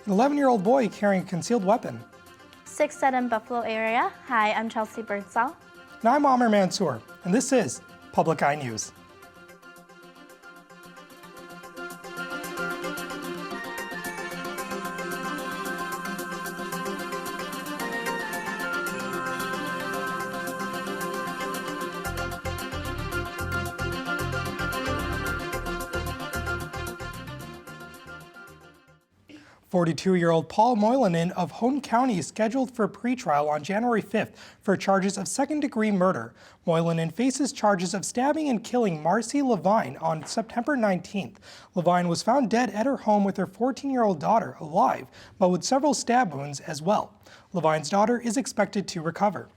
An 11-year-old boy carrying a concealed weapon. 6 dead in Buffalo area. Hi, I'm Chelsea Birdsall. And I'm Amr Mansour, and this is Public Eye News. "42-year-old Paul Moylanen of Houghton County is scheduled for pretrial on January 5th for charges of second-degree murder. Moylanen faces charges of stabbing and killing Marcy Levine on September 19th. Levine was found dead at her home with her 14-year-old daughter alive, but with several stab wounds as well. Levine's daughter is expected to recover.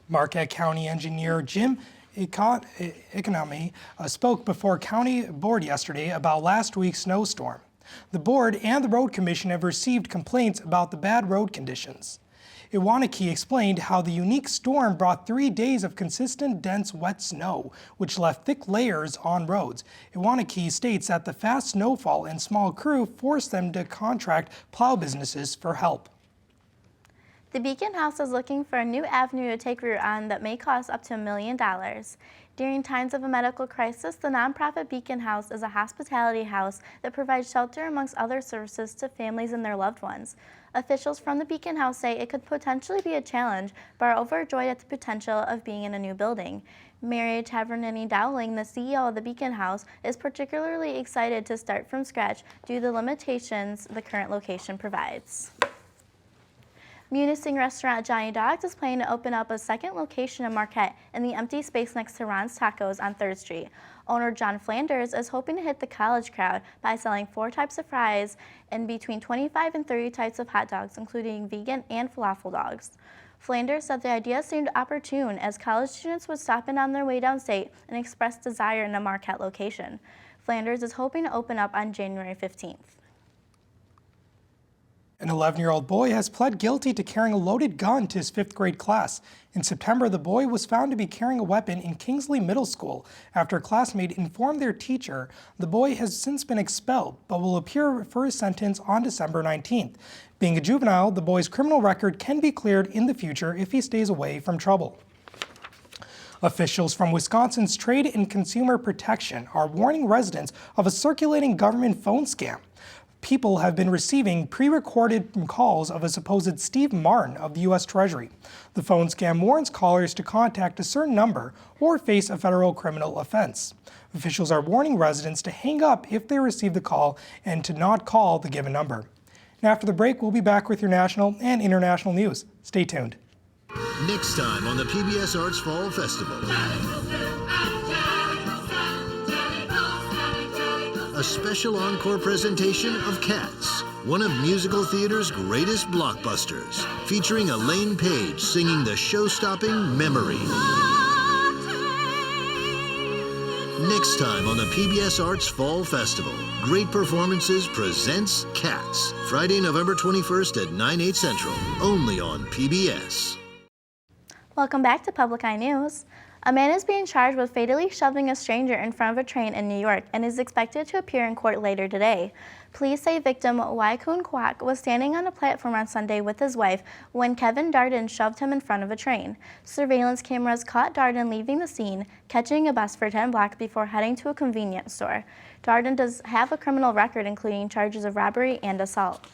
Marquette County engineer Jim Economy spoke before County Board yesterday about last week's snowstorm. The board and the road commission have received complaints about the bad road conditions. Iwanaki explained how the unique storm brought 3 days of consistent, dense, wet snow, which left thick layers on roads. Iwanaki states that the fast snowfall and small crew forced them to contract plow businesses for help. The Beacon House is looking for a new avenue to take root on that may cost up to $1 million. During times of a medical crisis, the nonprofit Beacon House is a hospitality house that provides shelter amongst other services to families and their loved ones. Officials from the Beacon House say it could potentially be a challenge, but are overjoyed at the potential of being in a new building. Mary Tavernini Dowling, the CEO of the Beacon House, is particularly excited to start from scratch due to the limitations the current location provides. Munising restaurant Johnny Dogs is planning to open up a second location in Marquette in the empty space next to Ron's Tacos on 3rd Street. Owner John Flanders is hoping to hit the college crowd by selling 4 types of fries and between 25 and 30 types of hot dogs, including vegan and falafel dogs. Flanders said the idea seemed opportune as college students would stop in on their way downstate and express desire in a Marquette location. Flanders is hoping to open up on January 15th. An 11-year-old boy has pled guilty to carrying a loaded gun to his 5th grade class. In September, the boy was found to be carrying a weapon in Kingsley Middle School. After a classmate informed their teacher, the boy has since been expelled, but will appear for his sentence on December 19th. Being a juvenile, the boy's criminal record can be cleared in the future if he stays away from trouble. Officials from Wisconsin's Trade and Consumer Protection are warning residents of a circulating government phone scam. People have been receiving pre-recorded calls of a supposed Steve Martin of the U.S. Treasury. The phone scam warns callers to contact a certain number or face a federal criminal offense. Officials are warning residents to hang up if they receive the call and to not call the given number. And after the break, we'll be back with your national and international news. Stay tuned. Next time on the PBS Arts Fall Festival. A special encore presentation of Cats, one of musical theater's greatest blockbusters, featuring Elaine Paige singing the show-stopping Memory. Next time on the PBS Arts Fall Festival, Great Performances presents Cats, Friday, November 21st at 9/8 Central, only on PBS. Welcome back to Public Eye News. A man is being charged with fatally shoving a stranger in front of a train in New York and is expected to appear in court later today. Police say victim Wai-Kun Kwok was standing on a platform on Sunday with his wife when Kevin Darden shoved him in front of a train. Surveillance cameras caught Darden leaving the scene, catching a bus for 10 blocks before heading to a convenience store. Darden does have a criminal record including charges of robbery and assault.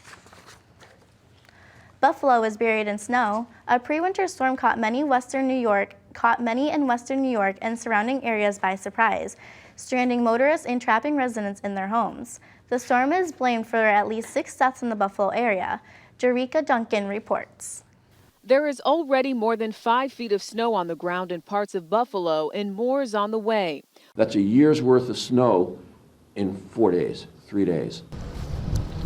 Buffalo is buried in snow. A pre-winter storm caught many in Western New York and surrounding areas by surprise, stranding motorists and trapping residents in their homes. The storm is blamed for at least 6 deaths in the Buffalo area. Jerika Duncan reports. There is already more than 5 feet of snow on the ground in parts of Buffalo, and more is on the way. That's a year's worth of snow in 4 days, 3 days.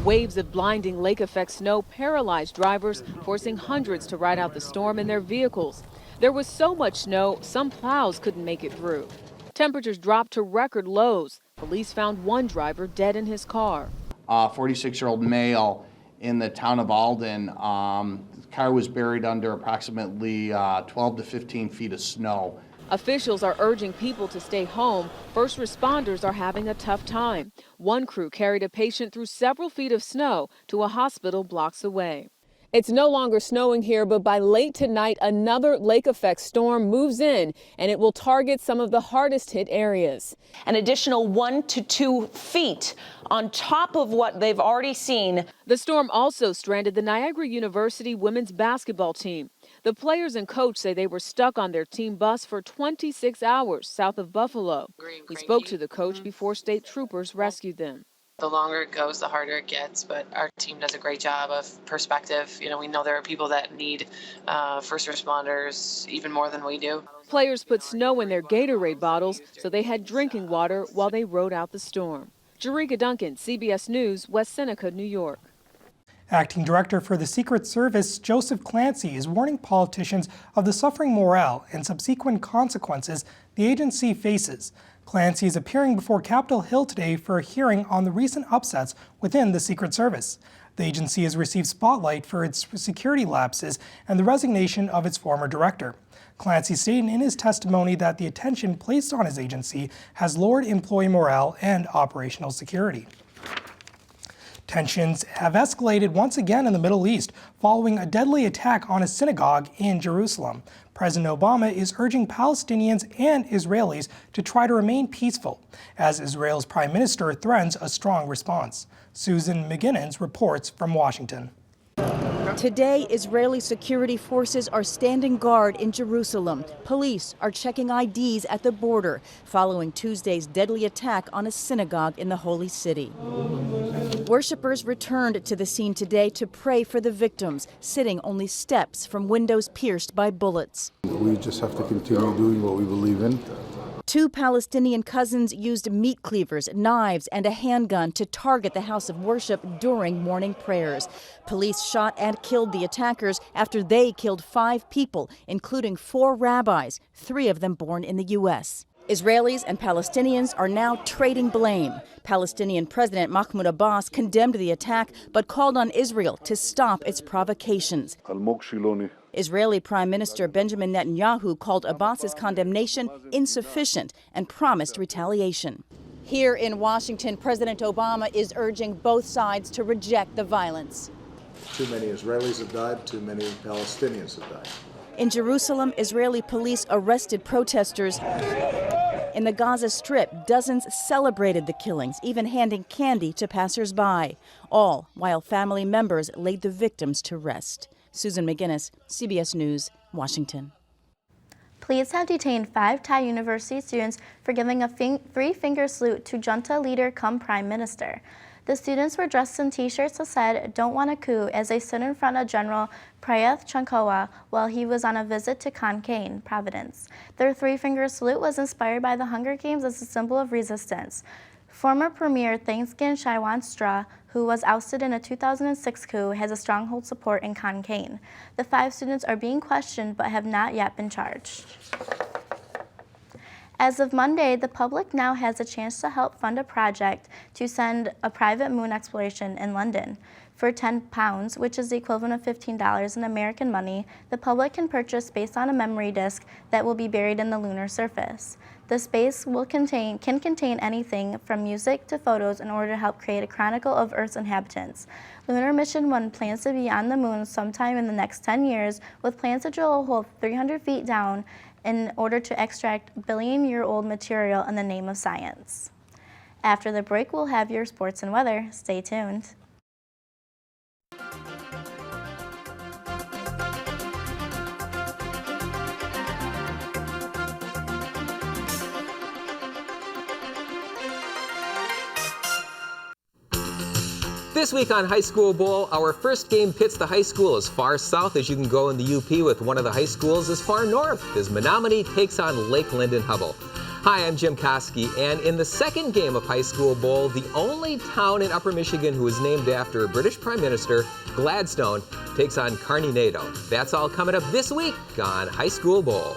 Waves of blinding lake-effect snow paralyzed drivers, forcing hundreds to ride out the storm in their vehicles. There was so much snow, some plows couldn't make it through. Temperatures dropped to record lows. Police found one driver dead in his car. A 46-year-old male in the town of Alden. The car was buried under approximately 12 to 15 feet of snow. Officials are urging people to stay home. First responders are having a tough time. One crew carried a patient through several feet of snow to a hospital blocks away. It's no longer snowing here, but by late tonight, another lake effect storm moves in, and it will target some of the hardest hit areas. An additional 1 to 2 feet on top of what they've already seen. The storm also stranded the Niagara University women's basketball team. The players and coach say they were stuck on their team bus for 26 hours south of Buffalo. We spoke to the coach before state troopers rescued them. The longer it goes, the harder it gets, but our team does a great job of perspective. You know, we know there are people that need first responders even more than we do. Players put snow in their Gatorade bottles so they had drinking water while they rode out the storm. Jerika Duncan, CBS News, West Seneca, New York. Acting Director for the Secret Service, Joseph Clancy, is warning politicians of the suffering morale and subsequent consequences the agency faces. Clancy is appearing before Capitol Hill today for a hearing on the recent upsets within the Secret Service. The agency has received spotlight for its security lapses and the resignation of its former director. Clancy stated in his testimony that the attention placed on his agency has lowered employee morale and operational security. Tensions have escalated once again in the Middle East following a deadly attack on a synagogue in Jerusalem. President Obama is urging Palestinians and Israelis to try to remain peaceful, as Israel's prime minister threatens a strong response. Susan McGinnis reports from Washington. Today, Israeli security forces are standing guard in Jerusalem. Police are checking IDs at the border following Tuesday's deadly attack on a synagogue in the Holy City. Worshippers returned to the scene today to pray for the victims, sitting only steps from windows pierced by bullets. We just have to continue doing what we believe in. Two Palestinian cousins used meat cleavers, knives, and a handgun to target the house of worship during morning prayers. Police shot and killed the attackers after they killed 5 people, including 4 rabbis, 3 of them born in the U.S. Israelis and Palestinians are now trading blame. Palestinian President Mahmoud Abbas condemned the attack but called on Israel to stop its provocations. Israeli Prime Minister Benjamin Netanyahu called Abbas's condemnation insufficient and promised retaliation. Here in Washington, President Obama is urging both sides to reject the violence. Too many Israelis have died, too many Palestinians have died. In Jerusalem, Israeli police arrested protesters. In the Gaza Strip, dozens celebrated the killings, even handing candy to passers-by, all while family members laid the victims to rest. Susan McGinnis, CBS News, Washington. Police have detained 5 Thai University students for giving a three-finger salute to junta leader cum prime minister. The students were dressed in t-shirts that said, "Don't want a coup," as they stood in front of General Prayuth Chan-o-cha while he was on a visit to Khon Kaen, Providence. Their three-finger salute was inspired by the Hunger Games as a symbol of resistance. Former Premier Thaksin Shinawatra, who was ousted in a 2006 coup, has a stronghold support in Khon Kaen. The 5 students are being questioned but have not yet been charged. As of Monday, the public now has a chance to help fund a project to send a private moon exploration in London. For £10, which is the equivalent of $15 in American money, the public can purchase space on a memory disk that will be buried in the lunar surface. The space can contain anything from music to photos in order to help create a chronicle of Earth's inhabitants. Lunar Mission 1 plans to be on the moon sometime in the next 10 years, with plans to drill a hole 300 feet down in order to extract billion-year-old material in the name of science. After the break, we'll have your sports and weather. Stay tuned. This week on High School Bowl, our first game pits the high school as far south as you can go in the UP with one of the high schools as far north as Menominee takes on Lake Linden-Hubble. Hi, I'm Jim Koski, and in the second game of High School Bowl, the only town in Upper Michigan who is named after British Prime Minister Gladstone takes on Carney-Nadeau. That's all coming up this week on High School Bowl.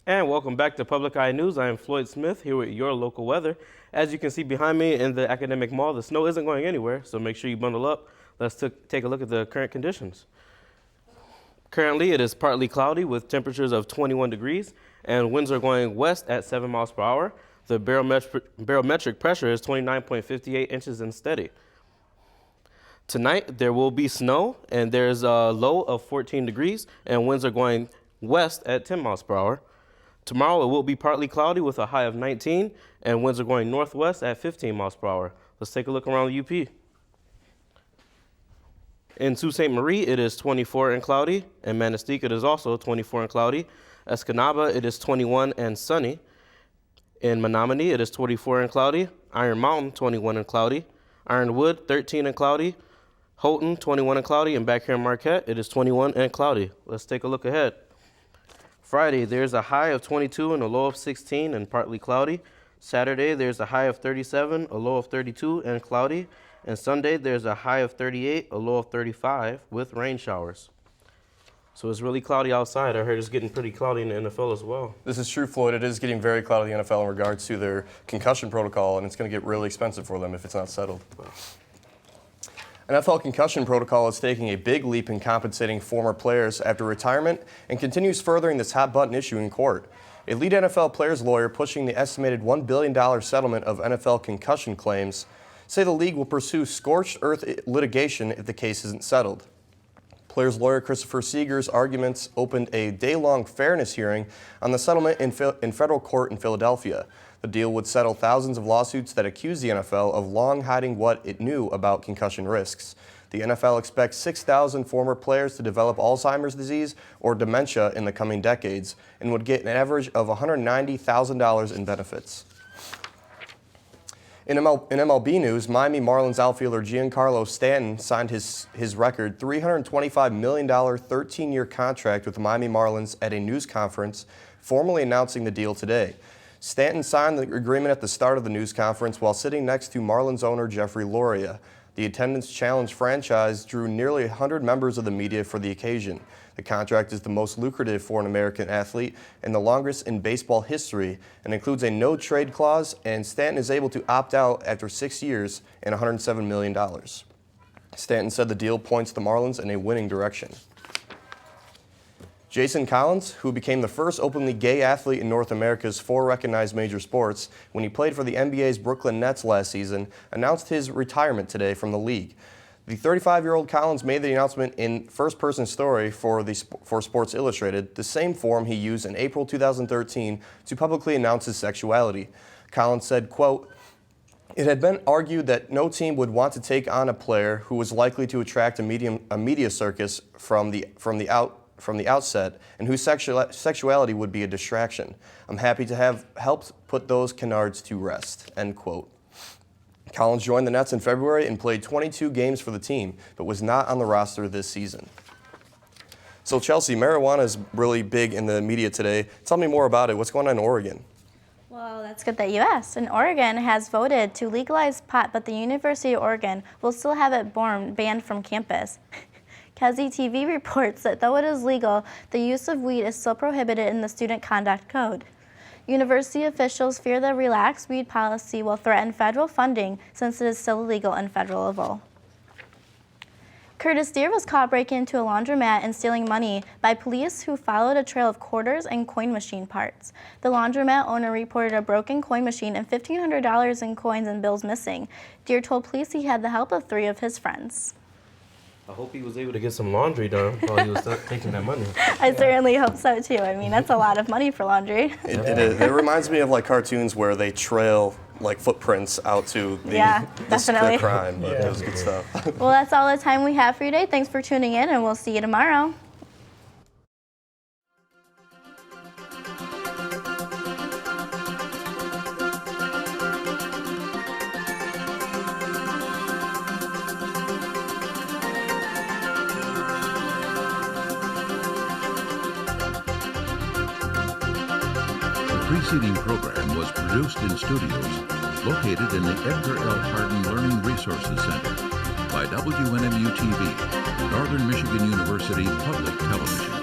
And welcome back to Public Eye News. I am Floyd Smith here with your local weather. As you can see behind me in the Academic Mall, the snow isn't going anywhere, so make sure you bundle up. Let's take a look at the current conditions. Currently, it is partly cloudy with temperatures of 21 degrees and winds are going west at 7 miles per hour. The barometric pressure is 29.58 inches and steady. Tonight, there will be snow and there's a low of 14 degrees and winds are going west at 10 miles per hour. Tomorrow, it will be partly cloudy with a high of 19 and winds are going northwest at 15 miles per hour. Let's take a look around the UP. In Sault Ste. Marie, it is 24 and cloudy. In Manistee, it is also 24 and cloudy. Escanaba, it is 21 and sunny. In Menominee, it is 24 and cloudy. Iron Mountain, 21 and cloudy. Ironwood, 13 and cloudy. Houghton, 21 and cloudy. And back here in Marquette, it is 21 and cloudy. Let's take a look ahead. Friday, there's a high of 22 and a low of 16 and partly cloudy. Saturday, there's a high of 37, a low of 32 and cloudy. And Sunday, there's a high of 38, a low of 35 with rain showers. So it's really cloudy outside. I heard it's getting pretty cloudy in the NFL as well. This is true, Floyd. It is getting very cloudy in the NFL in regards to their concussion protocol, and it's going to get really expensive for them if it's not settled. NFL concussion protocol is taking a big leap in compensating former players after retirement and continues furthering this hot-button issue in court. A lead NFL player's lawyer pushing the estimated $1 billion settlement of NFL concussion claims say the league will pursue scorched earth litigation if the case isn't settled. Players lawyer Christopher Seeger's arguments opened a day-long fairness hearing on the settlement in federal court in Philadelphia. The deal would settle thousands of lawsuits that accuse the NFL of long hiding what it knew about concussion risks. The NFL expects 6,000 former players to develop Alzheimer's disease or dementia in the coming decades and would get an average of $190,000 in benefits. In MLB news, Miami Marlins outfielder Giancarlo Stanton signed his record $325 million 13-year contract with the Miami Marlins at a news conference, formally announcing the deal today. Stanton signed the agreement at the start of the news conference while sitting next to Marlins owner Jeffrey Loria. The Attendance Challenge franchise drew nearly 100 members of the media for the occasion. The contract is the most lucrative for an American athlete and the longest in baseball history and includes a no-trade clause, and Stanton is able to opt out after 6 years and $107 million. Stanton said the deal points the Marlins in a winning direction. Jason Collins, who became the first openly gay athlete in North America's 4 recognized major sports when he played for the NBA's Brooklyn Nets last season, announced his retirement today from the league. The 35-year-old Collins made the announcement in first-person story for Sports Illustrated, the same form he used in April 2013 to publicly announce his sexuality. Collins said, quote, "It had been argued that no team would want to take on a player who was likely to attract a media circus from the outset and whose sexuality would be a distraction. I'm happy to have helped put those canards to rest," end quote. Collins joined the Nets in February and played 22 games for the team, but was not on the roster this season. So Chelsea, marijuana is really big in the media today. Tell me more about it. What's going on in Oregon? Well, that's good that you asked. And Oregon has voted to legalize pot, but the University of Oregon will still have it banned from campus. WNMU-TV reports that though it is legal, the use of weed is still prohibited in the Student Conduct Code. University officials fear the relaxed weed policy will threaten federal funding since it is still illegal in federal level. Curtis Deer was caught breaking into a laundromat and stealing money by police who followed a trail of quarters and coin machine parts. The laundromat owner reported a broken coin machine and $1,500 in coins and bills missing. Deer told police he had the help of 3 of his friends. I hope he was able to get some laundry done while he was taking that money. I certainly hope so too. I mean, that's a lot of money for laundry. It reminds me of like cartoons where they trail like footprints out to the crime, but it was good stuff. Well, that's all the time we have for you today. Thanks for tuning in, and we'll see you tomorrow. The preceding program was produced in studios located in the Edgar L. Hardin Learning Resources Center by WNMU-TV, Northern Michigan University Public Television.